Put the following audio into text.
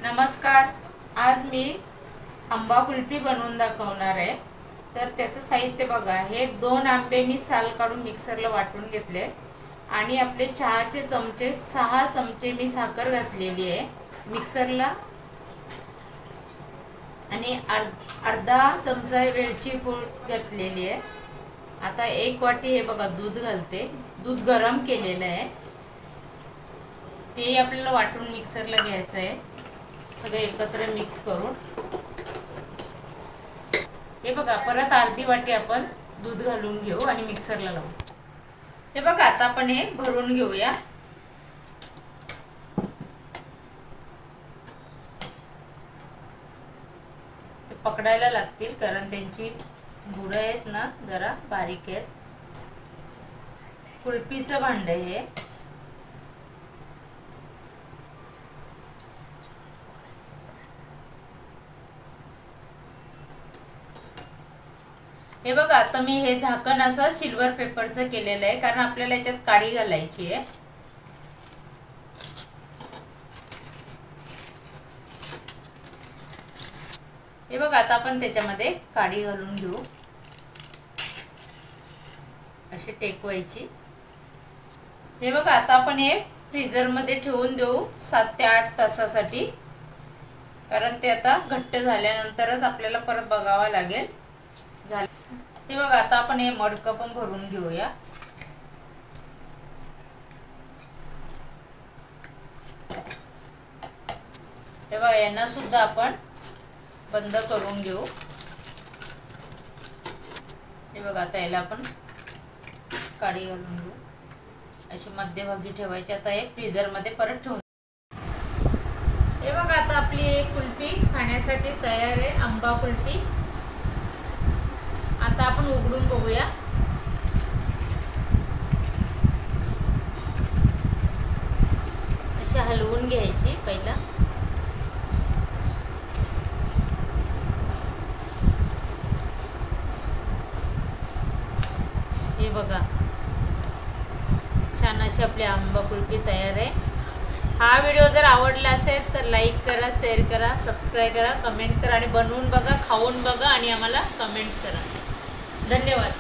नमस्कार। आज मी आंबा कुल्फी बनवून दाखवणार आहे। तर त्याचं साहित्य बघा, हे 2 आंबे मी साल काढून मिक्सरला वाटून घेतले आणि आपले चहाचे चमचे 6 चमचे मी साखर घातलेली आहे मिक्सरला आणि अर्धा चमचा वेलची पूड घातलेली आहे। आता 1 वाटी हे बघा दूध घालते। दूध गरम केलेलं आहे, ते आपल्याला वाटून मिक्सरला घ्यायचं आहे। सगळे एकत्र मिक्स करून हे बघा, परत अर्धी वाटी आपण दूध घालून घेऊ आणि मिक्सरला लावू। हे बघा, आता आपण हे भरून घेऊया। ते पकडायला लागतील कारण त्यांची बुडं आहेत ना, जरा बारीक आहेत। कुल्फीचं भांड हे। हे बघा, आता मी हे झाकण असं सिल्वर पेपरचं केलेलं आहे कारण आपल्याला याच्यात काडी घालायची आहे। हे बघा, आता आपण त्याच्यामध्ये काडी घालून घेऊ, अशी टेकवायची। हे बघा, आता आपण हे फ्रीजर मध्ये ठेवून देऊ 7 ते 8 तासासाठी, कारण ते आता घट्ट झाल्यानंतरच आपल्याला परत बघावं लागेल। हे बघा, आता आपण हे मडकं पण भरून घेऊया। हे बघा, यांना सुद्धा आपण बंद करून घेऊ। हे बघा, आता याला आपण काडी घालून घेऊ, अशी मध्यभागी ठेवायची। आता हे फ्रीजर मध्ये परत ठेवून। हे बघा, आता आपली एक कुल्फी खाण्यासाठी तयार आहे, आंबा कुल्फी। आता आपण उघडून बघूया। अशी हलवून घ्यायची पहिला। हे बघा, छान अशी आपली आंबा कुल्फी तयार आहे। हा व्हिडिओ जर आवडला असेल तर लाईक करा, शेअर करा, सबस्क्राईब करा, कमेंट करा आणि बनवून बघा, खाऊन बघा आणि आम्हाला कमेंट्स करा। धन्यवाद।